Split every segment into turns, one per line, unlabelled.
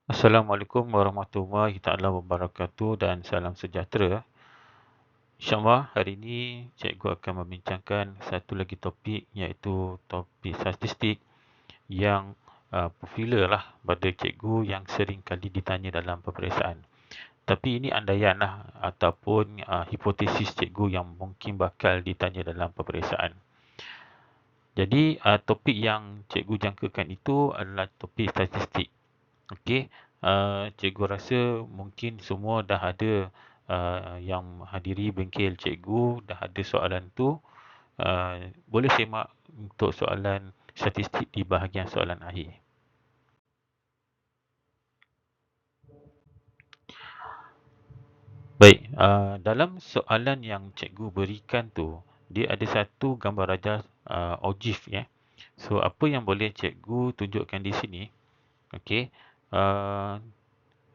Assalamualaikum warahmatullahi taala wabarakatuh dan salam sejahtera. InsyaAllah hari ini cikgu akan membincangkan satu lagi topik iaitu topik statistik yang popular lah pada cikgu yang sering kali ditanya dalam peperiksaan. Tapi ini andaian lah ataupun hipotesis cikgu yang mungkin bakal ditanya dalam peperiksaan. Jadi topik yang cikgu jangkakan itu adalah topik statistik. Okey, cikgu rasa mungkin semua dah ada yang menghadiri bengkel cikgu, dah ada soalan tu. Boleh semak untuk soalan statistik di bahagian soalan akhir. Baik, dalam soalan yang cikgu berikan tu, dia ada satu gambar raja OGIF ya. So, apa yang boleh cikgu tunjukkan di sini? Okey,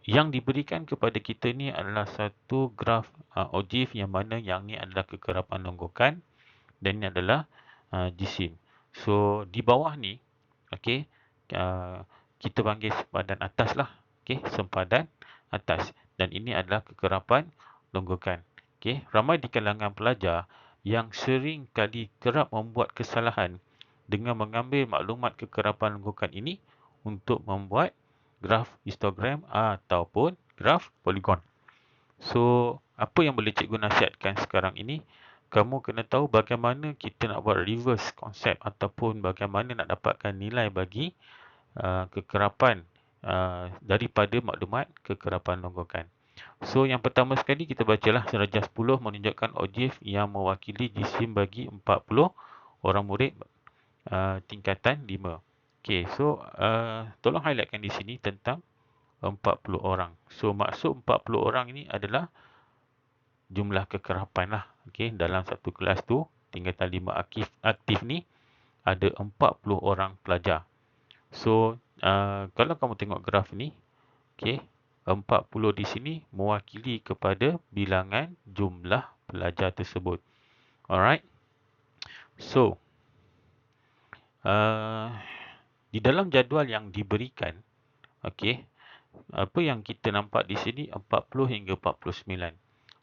yang diberikan kepada kita ni adalah satu graf OGIF yang mana yang ni adalah kekerapan longgokan dan ini adalah jisim. So, di bawah ni, okey, kita panggil sempadan atas lah. Okey, sempadan atas. Dan ini adalah kekerapan longgokan. Okey, ramai di kalangan pelajar yang sering kali kerap membuat kesalahan dengan mengambil maklumat kekerapan longgokan ini untuk membuat graf histogram ataupun graf poligon. So, apa yang boleh cikgu nasihatkan sekarang ini? Kamu kena tahu bagaimana kita nak buat reverse konsep ataupun bagaimana nak dapatkan nilai bagi kekerapan daripada maklumat kekerapan longgokan. So, yang pertama sekali kita bacalah darjah 10 menunjukkan OGIF yang mewakili jisim bagi 40 orang murid tingkatan 5. Okey, so tolong highlightkan di sini tentang 40 orang. So, maksud 40 orang ini adalah jumlah kekerapan lah. Okey, dalam satu kelas tu, tingkatan 5 aktif ni, ada 40 orang pelajar. So, kalau kamu tengok graf ni, okey, 40 di sini mewakili kepada bilangan jumlah pelajar tersebut. Alright. So, di dalam jadual yang diberikan, okey, apa yang kita nampak di sini 40 hingga 49.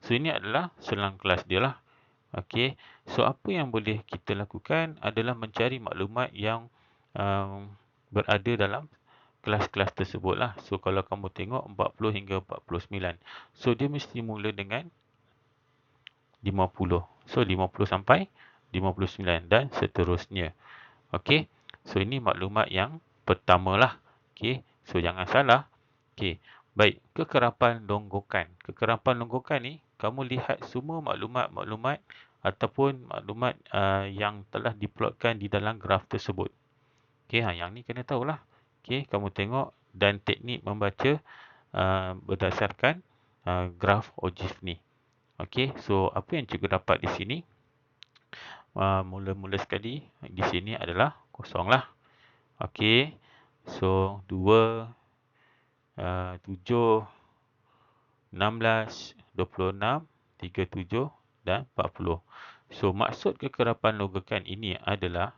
So, ini adalah selang kelas dia lah. Okey. So, apa yang boleh kita lakukan adalah mencari maklumat yang berada dalam kelas-kelas tersebut lah. So, kalau kamu tengok 40 hingga 49. So, dia mesti mula dengan 50. So, 50 sampai 59 dan seterusnya. Okey. So, ini maklumat yang pertama lah. Okey. So, jangan salah. Okey. Baik. Kekerapan longgokan. Kekerapan longgokan ni, kamu lihat semua maklumat-maklumat ataupun maklumat yang telah diplotkan di dalam graf tersebut. Okey. Yang ni kena tahulah. Okey. Kamu tengok dan teknik membaca berdasarkan graf OGIF ni. Okey. So, apa yang cikgu dapat di sini? Mula-mula sekali di sini adalah kosong lah. Okey. So, 2, 7, 16, 26, 37 dan 40. So, maksud kekerapan longgokan ini adalah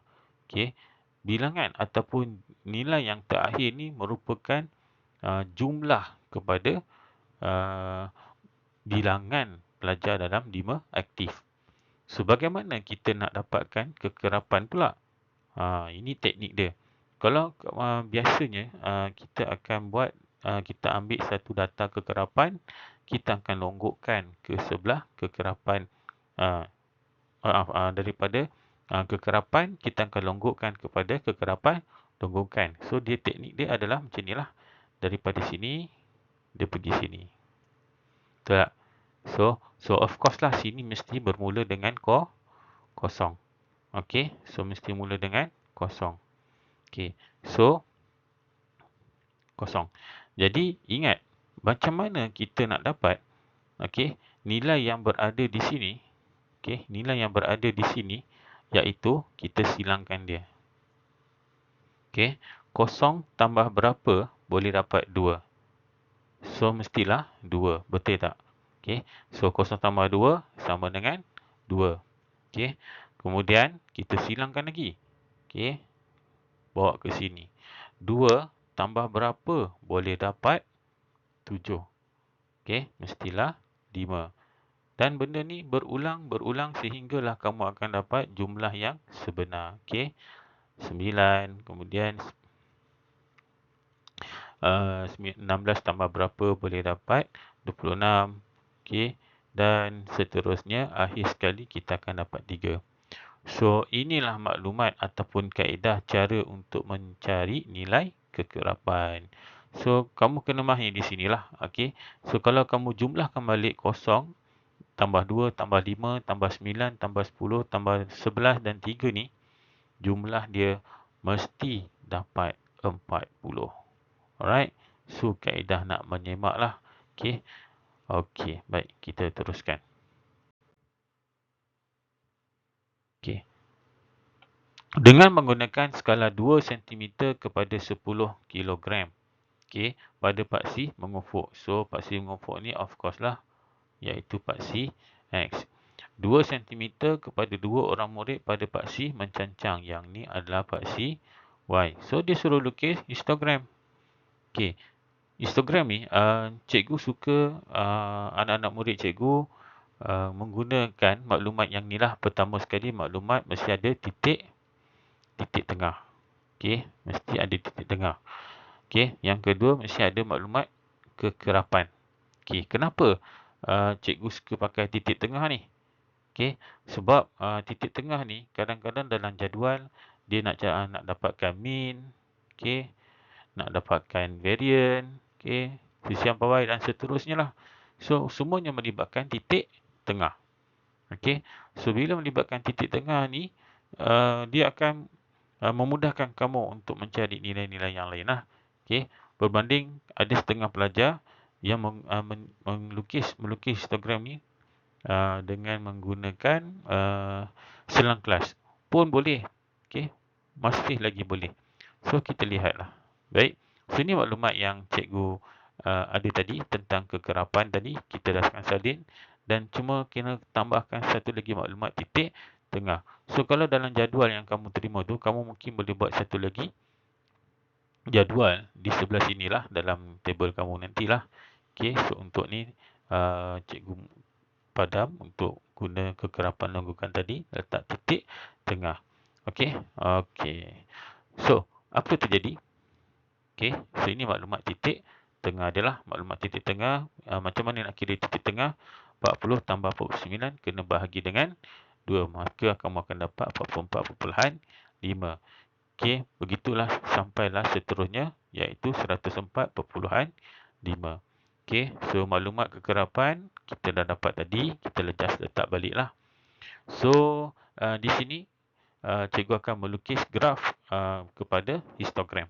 okey, bilangan ataupun nilai yang terakhir ni merupakan jumlah kepada bilangan pelajar dalam 5 aktif. So, bagaimana kita nak dapatkan kekerapan pula? Ini teknik dia. Kalau biasanya kita akan buat, kita ambil satu data kekerapan, kita akan longgokkan ke sebelah kekerapan daripada kekerapan, kita akan longgokkan kepada kekerapan longgokan. So, dia teknik dia adalah macam ni lah. Daripada sini, dia pergi sini. Betul tak? So of course lah, sini mesti bermula dengan kosong. Okey, so mesti mula dengan kosong. Okey, so kosong. Jadi, ingat, macam mana kita nak dapat okey, nilai yang berada di sini. Okey, nilai yang berada di sini, iaitu kita silangkan dia. Okey, kosong tambah berapa boleh dapat 2. So, mestilah 2. Betul tak? Okey, so kosong tambah 2 sama dengan 2. Okey, kemudian kita silangkan lagi. Okey, bawa ke sini. 2 tambah berapa boleh dapat 7. Okey, mestilah 5. Dan benda ni berulang sehinggalah kamu akan dapat jumlah yang sebenar. Okey, 9, kemudian 16 tambah berapa boleh dapat 26. Okey, dan seterusnya akhir sekali kita akan dapat 3. So, inilah maklumat ataupun kaedah cara untuk mencari nilai kekerapan. So, kamu kena mahir di sinilah. Okey. So, kalau kamu jumlahkan balik kosong, tambah 2, tambah 5, tambah 9, tambah 10, tambah 11 dan 3 ni, jumlah dia mesti dapat 40. Alright. So, kaedah nak menyemak lah. Okey. Okey, baik. Kita teruskan. Okey. Dengan menggunakan skala 2 cm kepada 10 kilogram. Okey, pada paksi mengufuk. So, paksi mengufuk ni of course lah, iaitu paksi X. 2 cm kepada 2 orang murid pada paksi mencancang. Yang ni adalah paksi Y. So, dia suruh lukis histogram. Okey, histogram ni, cikgu suka anak-anak murid cikgu menggunakan maklumat yang ni lah. Pertama sekali, maklumat mesti ada titik tengah. Okey, mesti ada titik tengah. Okey, yang kedua mesti ada maklumat kekerapan. Okey, kenapa cikgu suka pakai titik tengah ni? Okey, sebab titik tengah ni kadang-kadang dalam jadual dia nak dapatkan mean, okey, nak dapatkan variant, okey, sisian pawai dan seterusnya lah. So, semuanya melibatkan titik tengah. Okey, so bila melibatkan titik tengah ni, dia akan memudahkan kamu untuk mencari nilai-nilai yang lain lah. Okey, berbanding ada setengah pelajar yang melukis histogram ni dengan menggunakan selang kelas pun boleh. Okey, masih lagi boleh. So, kita lihatlah. Baik, so ini maklumat yang cikgu ada tadi tentang kekerapan tadi. Kita dah salin dan cuma kena tambahkan satu lagi maklumat titik tengah. So, kalau dalam jadual yang kamu terima tu, kamu mungkin boleh buat satu lagi jadual di sebelah sinilah dalam table kamu nantilah. Okey, so untuk ni cikgu padam untuk guna kekerapan longgokan tadi, letak titik tengah. Okey, okey. So, apa terjadi? Okey, so ini maklumat titik tengah adalah maklumat titik tengah. Macam mana nak kira titik tengah? 40 tambah 49 kena bahagi dengan 2, maka kamu akan dapat 44.5. Okey, begitulah sampailah seterusnya, iaitu 104.5. Okey, so maklumat kekerapan kita dah dapat tadi, kita letak baliklah. So, di sini cikgu akan melukis graf kepada histogram.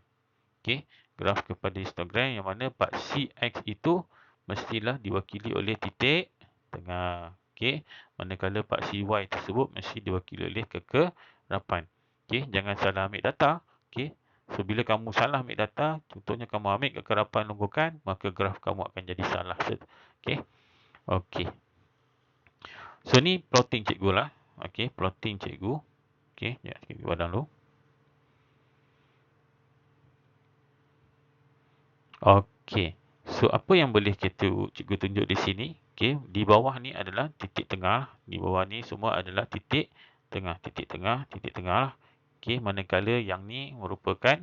Okey, graf kepada histogram yang mana paksi X itu mestilah diwakili oleh titik tengah. Okey, manakala paksi Y tersebut mesti diwakili oleh kekerapan. Okey, jangan salah ambil data. Okey, so bila kamu salah ambil data, contohnya kamu ambil kekerapan longgokan, maka graf kamu akan jadi salah. Okey. Okey. So ni plotting cikgu lah. Okey, plotting cikgu. Okey, ya, cikgu padam dulu. Okey. So apa yang boleh cikgu tunjuk di sini? Okey, di bawah ni adalah titik tengah. Di bawah ni semua adalah titik tengah, titik tengah lah. Okey, manakala yang ni merupakan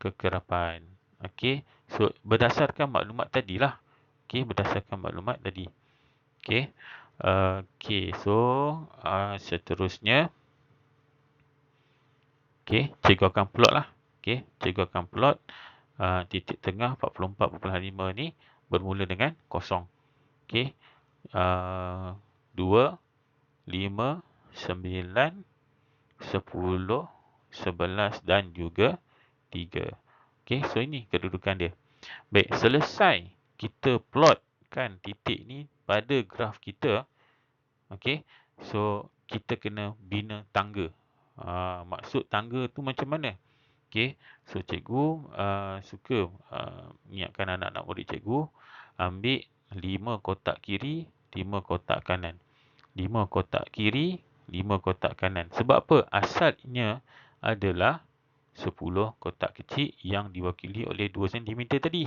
kekerapan. Okey, so berdasarkan maklumat tadilah. Okey, berdasarkan maklumat tadi. Okey. Okey, so seterusnya okey, cikgu akan plot lah. Okey, cikgu akan plot titik tengah 44.5 ni bermula dengan kosong. Okey. 2, 5, 9, 10, 11 dan juga 3. Okey, so ini kedudukan dia. Baik, selesai kita plotkan titik ni pada graf kita. Okey, so kita kena bina tangga. Maksud tangga tu macam mana? Okey, so cikgu suka ingatkan anak-anak murid cikgu ambil 5 kotak kiri, 5 kotak kanan. 5 kotak kiri, 5 kotak kanan. Sebab apa? Asalnya adalah 10 kotak kecil yang diwakili oleh 2 cm tadi.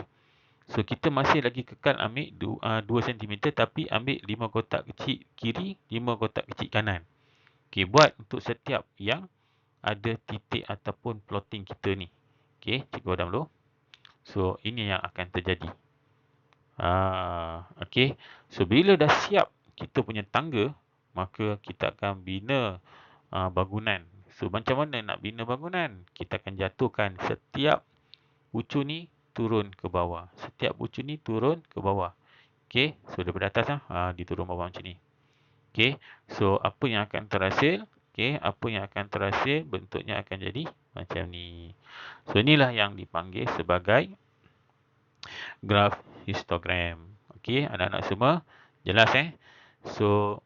So, kita masih lagi kekal ambil 2 cm tapi ambil 5 kotak kecil kiri, 5 kotak kecil kanan. Okey, buat untuk setiap yang ada titik ataupun plotting kita ni. Okey, cikgu hadam dulu. So, ini yang akan terjadi. Okey. So, bila dah siap kita punya tangga, maka kita akan bina bangunan. So, macam mana nak bina bangunan? Kita akan jatuhkan setiap bucu ni turun ke bawah. Setiap bucu ni turun ke bawah. Okey. So, daripada atas diturun bawah macam ni. Okey. So, apa yang akan terhasil? Okey. Apa yang akan terhasil? Bentuknya akan jadi macam ni. So, inilah yang dipanggil sebagai graf histogram. Okey, anak-anak semua jelas So,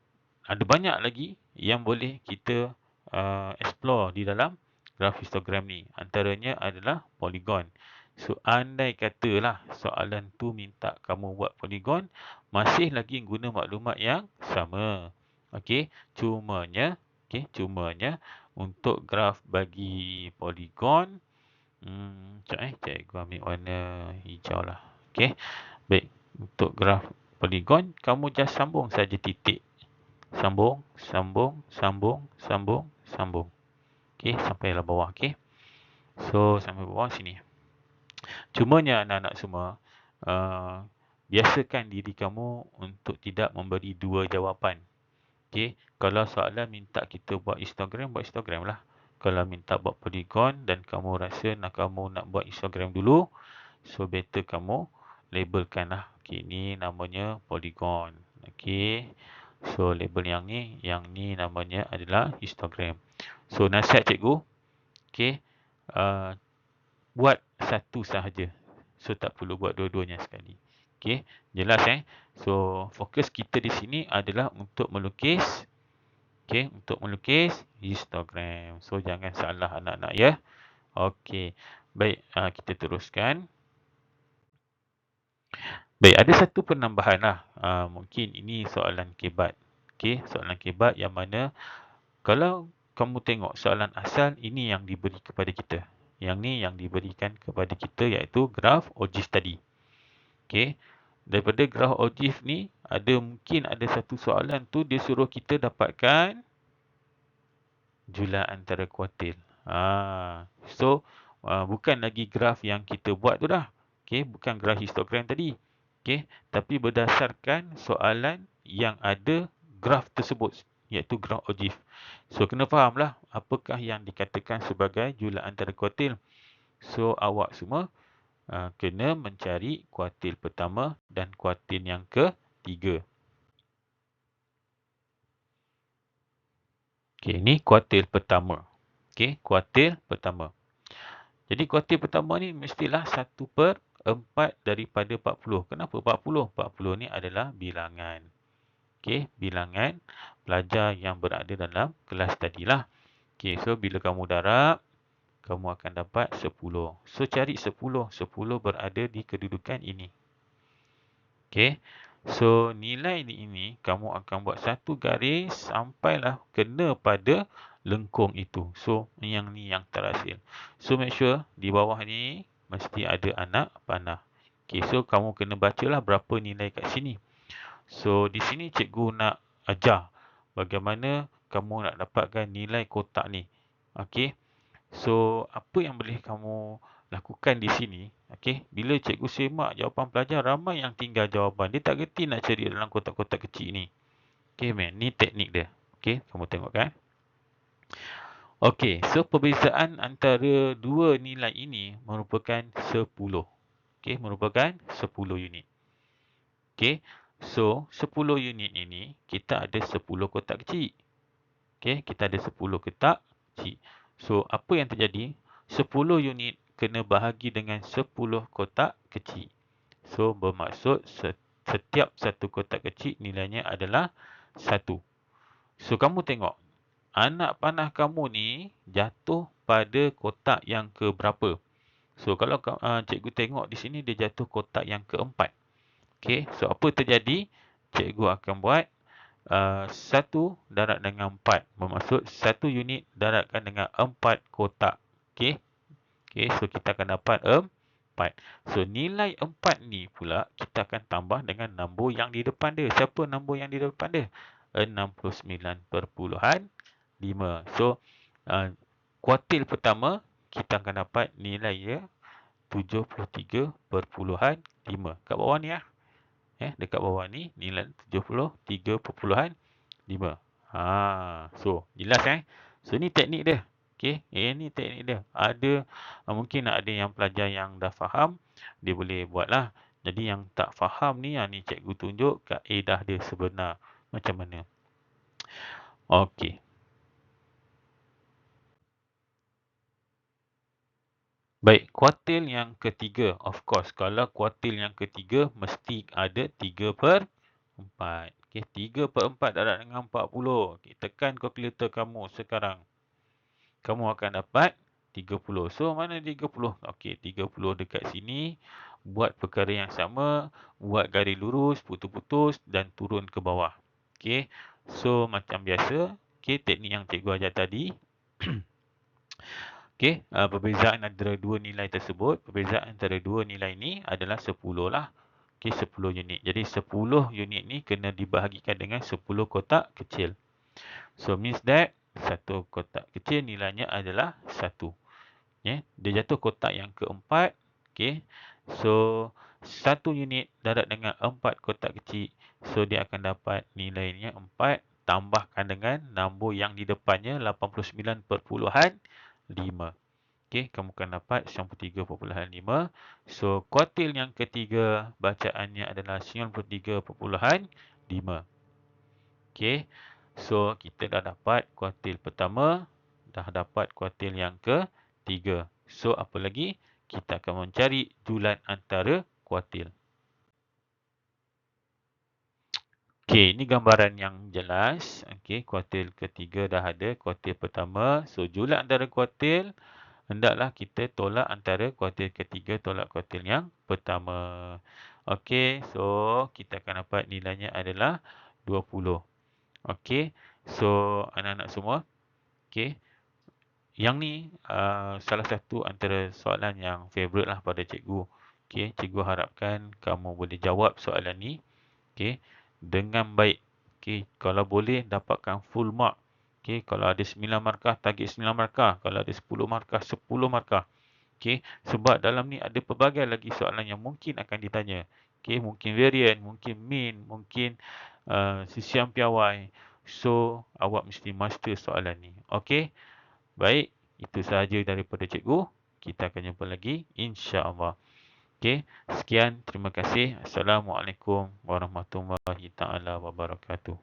ada banyak lagi yang boleh kita explore di dalam graf histogram ni. Antaranya adalah poligon. So, andai katalah soalan tu minta kamu buat poligon, masih lagi guna maklumat yang sama. Okey, cumanya untuk graf bagi poligon, cikgu ambil warna hijau lah. Okey. Baik, untuk graf poligon kamu just sambung saja titik. Sambung. Okey, sampailah bawah, okey. So, sampai bawah sini. Cumanya anak-anak semua, biasakan diri kamu untuk tidak memberi dua jawapan. Okey, kalau soalan minta kita buat histogram, buat histogram lah. Kalau minta buat poligon dan kamu rasa kamu nak buat histogram dulu, so better kamu labelkan lah. Okey, ni namanya poligon. Okey. So, label yang ni namanya adalah histogram. So, nasihat cikgu, okey, buat satu sahaja. So, tak perlu buat dua-duanya sekali. Okey, jelas So, fokus kita di sini adalah untuk melukis. Okey, untuk melukis histogram. So, jangan salah anak-anak ya. Okey. Baik, kita teruskan. Baik, ada satu penambahan lah. Mungkin ini soalan kebat. Okey, soalan kebat yang mana kalau kamu tengok soalan asal, ini yang diberi kepada kita. Yang ni yang diberikan kepada kita iaitu graf ogive tadi. Okey, daripada graf ogive ni, mungkin ada satu soalan tu dia suruh kita dapatkan jumlah antara kuartil. So, bukan lagi graf yang kita buat tu dah. Okey, bukan graf histogram tadi. Okey, tapi berdasarkan soalan yang ada graf tersebut, iaitu graf ogive. So, kena fahamlah apakah yang dikatakan sebagai jumlah antara kuartil. So, awak semua kena mencari kuartil pertama dan kuartil yang ketiga. Okey, ini kuartil pertama. Okey, kuartil pertama. Jadi kuartil pertama ni mestilah 1/4 daripada 40. Kenapa 40? 40 ni adalah bilangan. Okey, bilangan pelajar yang berada dalam kelas tadilah. Okey, so bila kamu darab, kamu akan dapat 10. So cari 10. 10 berada di kedudukan ini. Okey. So nilai ini kamu akan buat satu garis sampailah kena pada lengkung itu. So yang ni yang terhasil. So make sure di bawah ni mesti ada anak panah. Okey, so kamu kena bacalah berapa nilai kat sini. So di sini cikgu nak ajar bagaimana kamu nak dapatkan nilai kotak ni. Okey. So apa yang boleh kamu lakukan di sini, okey, bila cikgu semak jawapan pelajar, ramai yang tinggal jawapan. Dia tak reti nak cari dalam kotak-kotak kecil ni. Okey, ni teknik dia. Okey, kamu tengok kan? Okey, so perbezaan antara dua nilai ini merupakan 10. Okey, merupakan 10 unit. Okey, so 10 unit ini kita ada 10 kotak kecil. Okey, kita ada 10 kotak kecil. So, apa yang terjadi? 10 unit kena bahagi dengan 10 kotak kecil. So, bermaksud setiap satu kotak kecil nilainya adalah 1. So, kamu tengok. Anak panah kamu ni jatuh pada kotak yang ke berapa? So, kalau cikgu tengok di sini dia jatuh kotak yang keempat. Okey, so apa terjadi? Cikgu akan buat 1 darab dengan 4. Bermaksud 1 unit darabkan dengan 4 kotak. Okey. Okey, so kita akan dapat 4. So nilai 4 ni pula kita akan tambah dengan nombor yang di depan dia. Siapa nombor yang di depan dia? 69.5. So kuartil pertama kita akan dapat nilai dia 73.5. Kat bawah ni lah. Dekat bawah ni nilai 73.5. So jelas So ni teknik dia. Okey, ni teknik dia. Ada mungkin ada yang pelajar yang dah faham, dia boleh buatlah. Jadi yang tak faham ni, ni cikgu tunjuk kaedah dia sebenar macam mana. Okey. Baik, kuartil yang ketiga. Of course, kalau kuartil yang ketiga mesti ada 3/4. Okey, 3/4 darab dengan 40. Okay, tekan kalkulator kamu sekarang. Kamu akan dapat 30. So, mana 30? Okey, 30 dekat sini. Buat perkara yang sama. Buat garis lurus, putus-putus dan turun ke bawah. Okey, so macam biasa. Okey, teknik yang cikgu ajar tadi. Okey, perbezaan antara dua nilai tersebut. Perbezaan antara dua nilai ni adalah 10 lah. Okey, 10 unit. Jadi 10 unit ni kena dibahagikan dengan 10 kotak kecil. So means that satu kotak kecil nilainya adalah 1. Dia jatuh kotak yang keempat. Okey. So 1 unit darab dengan 4 kotak kecil. So dia akan dapat nilainya 4 tambahkan dengan nombor yang di depannya 89.5. Okey, kamu akan dapat 93.5. So kuartil yang ketiga bacaannya adalah 93.5. Okey. So kita dah dapat kuartil pertama, dah dapat kuartil yang ketiga. So apa lagi? Kita akan mencari julat antara kuartil. Okey, ini gambaran yang jelas. Okey, kuartil ketiga dah ada, kuartil pertama. So julat antara kuartil, hendaklah kita tolak antara kuartil ketiga tolak kuartil yang pertama. Okey, so kita akan dapat nilainya adalah 20. Okey, so anak-anak semua, okey, yang ni salah satu antara soalan yang favourite lah pada cikgu. Okey, cikgu harapkan kamu boleh jawab soalan ni, okey, dengan baik. Okey, kalau boleh dapatkan full mark. Okey, kalau ada 9 markah, target 9 markah. Kalau ada 10 markah, 10 markah. Okey, sebab dalam ni ada pelbagai lagi soalan yang mungkin akan ditanya. Okey, mungkin variant, mungkin mean, mungkin sisian piawai. So, awak mesti master soalan ni. Okey, baik. Itu sahaja daripada cikgu. Kita akan jumpa lagi, insya-Allah. Okey, sekian. Terima kasih. Assalamualaikum warahmatullahi taala wabarakatuh.